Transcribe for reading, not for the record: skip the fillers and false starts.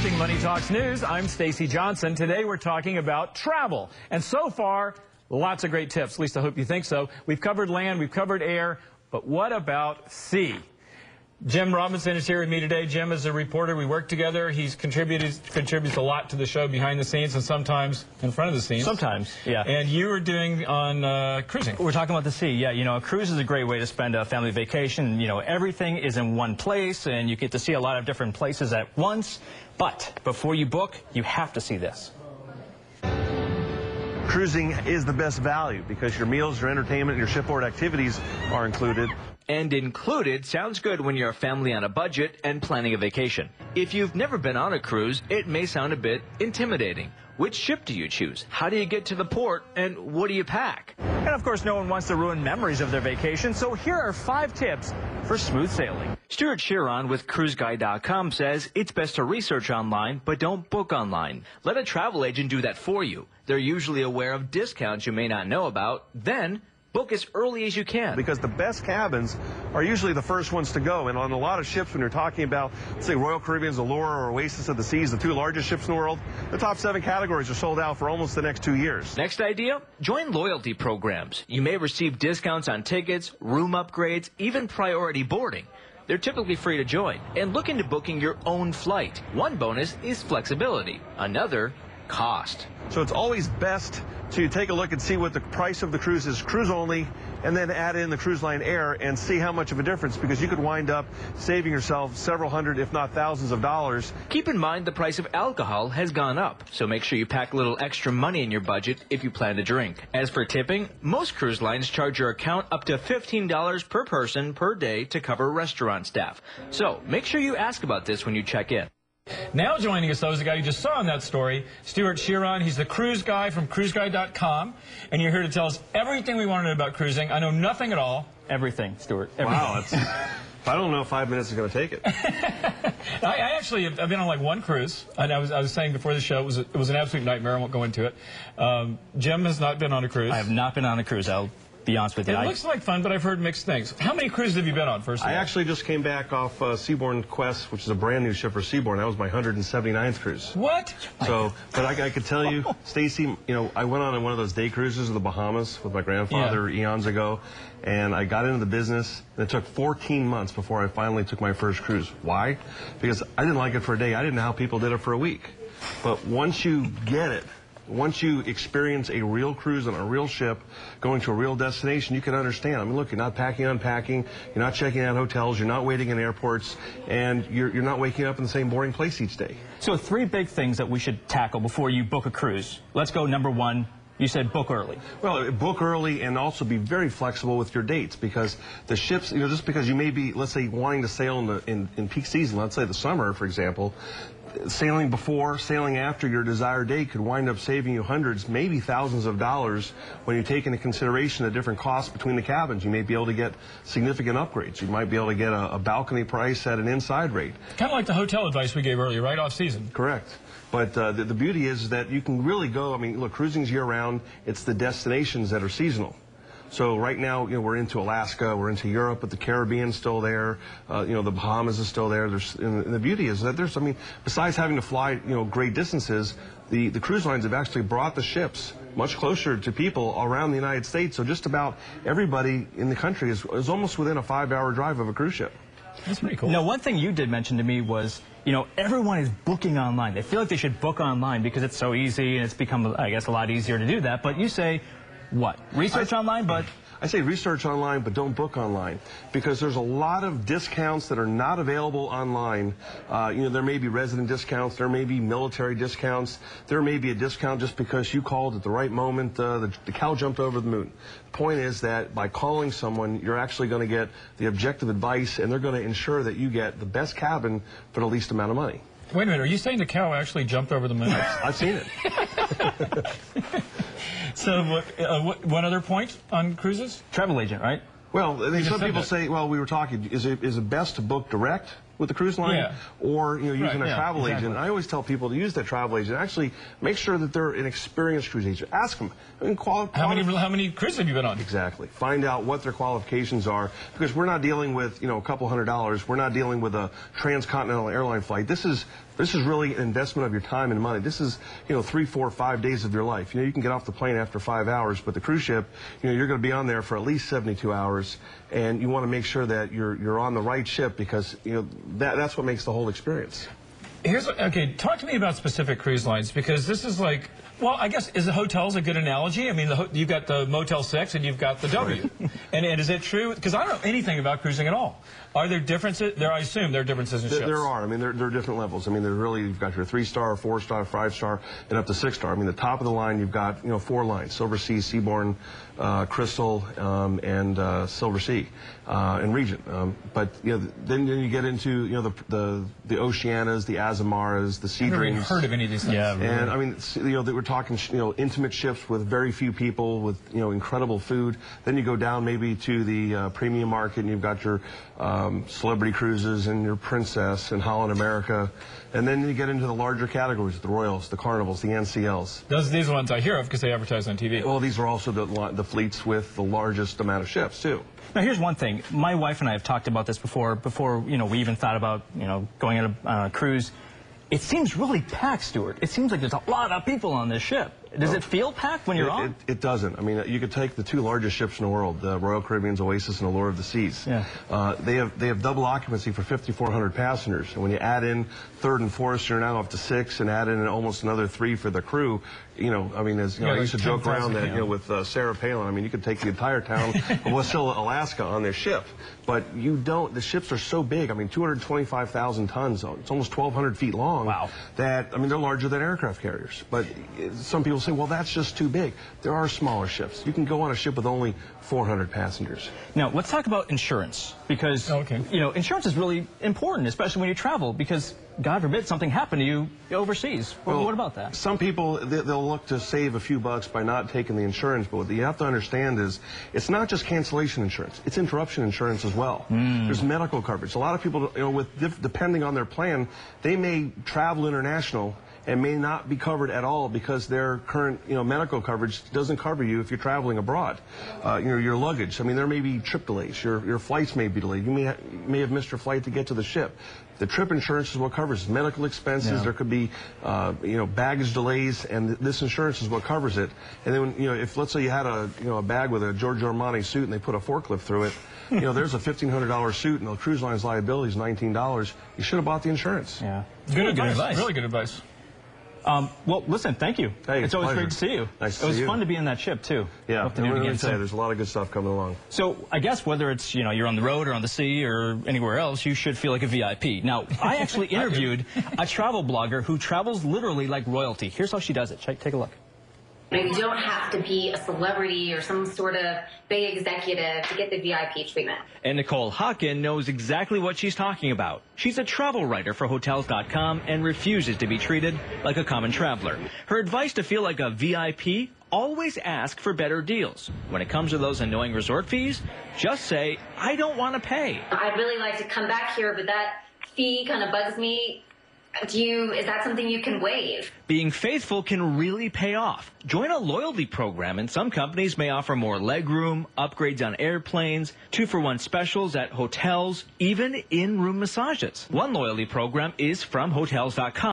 watching Money Talks News. I'm Stacy Johnson. Today we're talking about travel. And so far, lots of great tips. At least I hope you think so. We've covered land, we've covered air, but what about sea? Jim Robinson is here with me today. Jim is a reporter. We work together. He's contributes a lot to the show behind the scenes and sometimes in front of the scenes. Sometimes, yeah. And you were doing on cruising. We're talking about the sea. Yeah, you know, a cruise is a great way to spend a family vacation. You know, everything is in one place and you get to see a lot of different places at once. But before you book, you have to see this. Cruising is the best value because your meals, your entertainment, and your shipboard activities are included. And included sounds good when you're a family on a budget and planning a vacation. If you've never been on a cruise, it may sound a bit intimidating. Which ship do you choose? How do you get to the port? And what do you pack? And of course, no one wants to ruin memories of their vacation, so here are 5 tips for smooth sailing. Stuart Chiron with CruiseGuy.com says it's best to research online, but don't book online. Let a travel agent do that for you. They're usually aware of discounts you may not know about. Then book as early as you can. Because the best cabins are usually the first ones to go. And on a lot of ships, when you're talking about, let's say, Royal Caribbean's Allure or Oasis of the Seas, the 2 largest ships in the world, the top 7 categories are sold out for almost the next 2 years. Next idea? Join loyalty programs. You may receive discounts on tickets, room upgrades, even priority boarding. They're typically free to join. And look into booking your own flight. One bonus is flexibility. Another, cost. So it's always best to take a look and see what the price of the cruise is, cruise only, and then add in the cruise line air and see how much of a difference, because you could wind up saving yourself several hundred, if not thousands of dollars. Keep in mind the price of alcohol has gone up, so make sure you pack a little extra money in your budget if you plan to drink. As for tipping, most cruise lines charge your account up to $15 per person per day to cover restaurant staff. So make sure you ask about this when you check in. Now joining us, though, is the guy you just saw in that story, Stuart Chiron. He's the cruise guy from CruiseGuy.com, and you're here to tell us everything we want to know about cruising. I know nothing at all. Everything, Stuart. Everything. Wow, I don't know if 5 minutes is going to take it. I actually have been on like one cruise, and I was saying before the show it was an absolute nightmare. I won't go into it. Jim has not been on a cruise. I have not been on a cruise. I'll be honest with you. It looks like fun, but I've heard mixed things. How many cruises have you been on, first of all? I actually just came back off Seabourn Quest, which is a brand new ship for Seabourn. That was my 179th cruise. What? So, but I could tell you, Stacy, you know, I went on one of those day cruises to the Bahamas with my grandfather eons ago, and I got into the business, and it took 14 months before I finally took my first cruise. Why? Because I didn't like it for a day. I didn't know how people did it for a week. But once you get it, once you experience a real cruise on a real ship, going to a real destination, you can understand. I mean, look, you're not packing, unpacking, you're not checking out hotels, you're not waiting in airports, and you're not waking up in the same boring place each day. So 3 big things that we should tackle before you book a cruise. Let's go number 1. You said book early. Well, book early and also be very flexible with your dates, because the ships, you know, just because you may be, let's say, wanting to sail in peak season, let's say the summer, for example, sailing before, sailing after your desired date could wind up saving you hundreds, maybe thousands of dollars when you take into consideration the different costs between the cabins. You may be able to get significant upgrades. You might be able to get a balcony price at an inside rate. Kind of like the hotel advice we gave earlier, right off season. Correct. But the beauty is that you can really go, I mean, look, cruising's year-round. It's the destinations that are seasonal. So right now, you know, we're into Alaska, we're into Europe, but the Caribbean's still there. You know, the Bahamas is still there. And the beauty is that I mean, besides having to fly, you know, great distances, the cruise lines have actually brought the ships much closer to people around the United States. So just about everybody in the country is almost within a 5-hour drive of a cruise ship. That's pretty cool. Now, one thing you did mention to me was, you know, everyone is booking online. They feel like they should book online because it's so easy, and it's become, I guess, a lot easier to do that. But you say, what? Research online, but... I say research online, but don't book online, because there's a lot of discounts that are not available online. You know, there may be resident discounts, there may be military discounts, there may be a discount just because you called at the right moment, the cow jumped over the moon. The point is that by calling someone, you're actually going to get the objective advice, and they're going to ensure that you get the best cabin for the least amount of money. Wait a minute, are you saying the cow actually jumped over the moon? I've seen it. So, what other point on cruises? Travel agent, right? Well, some people say, well, we were talking, is it best to book direct with the cruise line, or using a travel agent. And I always tell people to use that travel agent. Actually, make sure that they're an experienced cruise agent. Ask them. I mean, how many cruises have you been on? Exactly. Find out what their qualifications are, because we're not dealing with a couple $100. We're not dealing with a transcontinental airline flight. This is really an investment of your time and money. This is 3, 4, 5 days of your life. You can get off the plane after 5 hours, but the cruise ship, you're going to be on there for at least 72 hours, and you want to make sure that you're on the right ship, because that's what makes the whole experience. Okay, talk to me about specific cruise lines, because this is like, well, I guess, is the hotels a good analogy? I mean, you've got the Motel 6 and you've got the W. Right. And is it true? Because I don't know anything about cruising at all. Are there differences? I assume there are differences in ships. There are. I mean, there are different levels. I mean, you've got your 3-star, 4-star, 5-star, and up to 6-star. I mean, the top of the line, you've got 4 lines: Silver Sea, Seabourn, Crystal, and Silver Sea, and Regent. But then you get into the Oceanas, the Azumaras, the Sea Dreams. I've never even heard of any of these things. Yeah, really. And I mean, we're talking intimate ships with very few people, with incredible food. Then you go down maybe to the premium market, and you've got your Celebrity Cruises and your Princess and Holland America. And then you get into the larger categories: the Royals, the Carnivals, the NCLs. These are the ones I hear of because they advertise on TV. Well, these are also the fleets with the largest amount of ships too. Now, here's one thing. My wife and I have talked about this before we even thought about going on a cruise. It seems really packed, Stuart. It seems like there's a lot of people on this ship. Does it feel packed when you're on? It doesn't. I mean, you could take the 2 largest ships in the world, the Royal Caribbean's Oasis and Allure of the Seas. Yeah. They have double occupancy for 5,400 passengers. And when you add in 3rd and 4th, you're now up to 6, and add in almost another 3 for the crew. I mean, I used to joke around that with Sarah Palin. I mean, you could take the entire town of Wasilla, Alaska on this ship. But you don't. The ships are so big. I mean, 225,000 tons. It's almost 1,200 feet long. Wow. That, I mean, they're larger than aircraft carriers. But some people say, well, that's just too big. There are smaller ships. You can go on a ship with only 400 passengers. Now, let's talk about insurance, because insurance is really important, especially when you travel, because God forbid something happened to you overseas. Well, what about that? Some people, they'll look to save a few bucks by not taking the insurance, but what you have to understand is it's not just cancellation insurance, it's interruption insurance as well. There's medical coverage. A lot of people, depending on their plan, they may travel international and may not be covered at all because their current, medical coverage doesn't cover you if you're traveling abroad. Your luggage. I mean, there may be trip delays. Your flights may be delayed. You may have missed your flight to get to the ship. The trip insurance is what covers medical expenses. Yeah. There could be, baggage delays, and this insurance is what covers it. And then, if let's say you had a bag with a Giorgio Armani suit and they put a forklift through it, there's a $1,500 suit and the cruise line's liability is $19. You should have bought the insurance. Yeah. Good advice. Really good advice. Well, listen, thank you. Hey, it's always pleasure. great to see you. Nice to see you. It was fun to be in that ship, too. Yeah, there's a lot of good stuff coming along. So I guess whether it's, you're on the road or on the sea or anywhere else, you should feel like a VIP. Now, I actually interviewed a travel blogger who travels literally like royalty. Here's how she does it. Take a look. You don't have to be a celebrity or some sort of big executive to get the VIP treatment. And Nicole Hawken knows exactly what she's talking about. She's a travel writer for Hotels.com and refuses to be treated like a common traveler. Her advice to feel like a VIP: always ask for better deals. When it comes to those annoying resort fees, just say, I don't want to pay. I'd really like to come back here, but that fee kind of bugs me. Is that something you can waive? Being faithful can really pay off. Join a loyalty program, and some companies may offer more legroom, upgrades on airplanes, 2-for-1 specials at hotels, even in-room massages. One loyalty program is from Hotels.com.